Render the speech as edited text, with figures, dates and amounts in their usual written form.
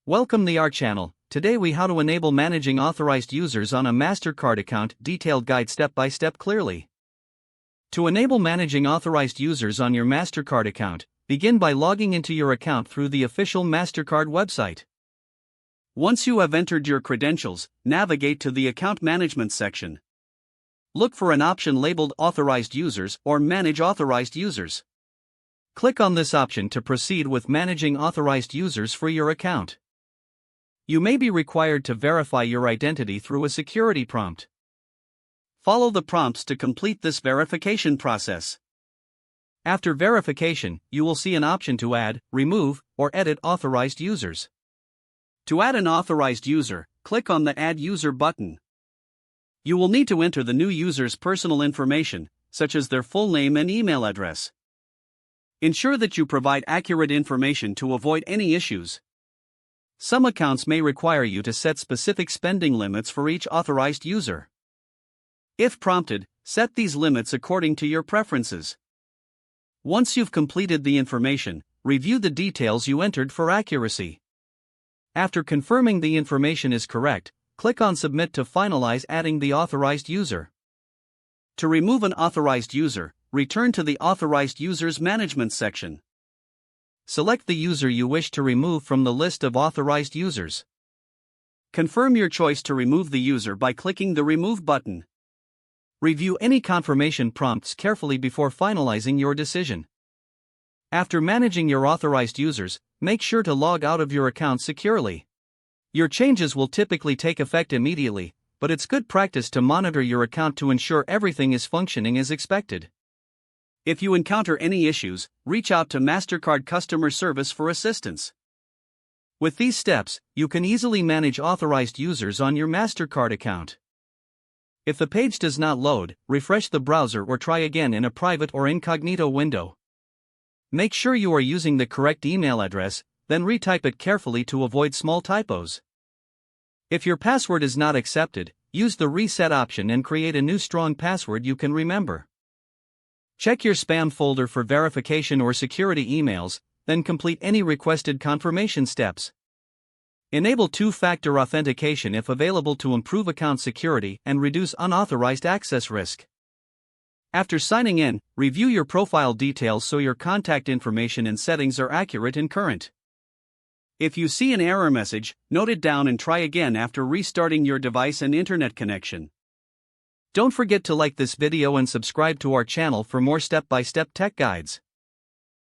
Welcome to our channel. Today we how to enable managing authorized users on a Mastercard account, detailed guide step by step clearly. To enable managing authorized users on your Mastercard account, begin by logging into your account through the official Mastercard website. Once you have entered your credentials, navigate to the Account Management section. Look for an option labeled Authorized Users or Manage Authorized Users. Click on this option to proceed with managing authorized users for your account. You may be required to verify your identity through a security prompt. Follow the prompts to complete this verification process. After verification, you will see an option to add, remove, or edit authorized users. To add an authorized user, click on the Add User button. You will need to enter the new user's personal information, such as their full name and email address. Ensure that you provide accurate information to avoid any issues. Some accounts may require you to set specific spending limits for each authorized user. If prompted, set these limits according to your preferences. Once you've completed the information, review the details you entered for accuracy. After confirming the information is correct, click on Submit to finalize adding the authorized user. To remove an authorized user, return to the Authorized Users Management section. Select the user you wish to remove from the list of authorized users. Confirm your choice to remove the user by clicking the Remove button. Review any confirmation prompts carefully before finalizing your decision. After managing your authorized users, make sure to log out of your account securely. Your changes will typically take effect immediately, but it's good practice to monitor your account to ensure everything is functioning as expected. If you encounter any issues, reach out to Mastercard customer service for assistance. With these steps, you can easily manage authorized users on your Mastercard account. If the page does not load, refresh the browser or try again in a private or incognito window. Make sure you are using the correct email address, then retype it carefully to avoid small typos. If your password is not accepted, use the Reset option and create a new strong password you can remember. Check your spam folder for verification or security emails, then complete any requested confirmation steps. Enable two-factor authentication if available to improve account security and reduce unauthorized access risk. After signing in, review your profile details so your contact information and settings are accurate and current. If you see an error message, note it down and try again after restarting your device and internet connection. Don't forget to like this video and subscribe to our channel for more step-by-step tech guides.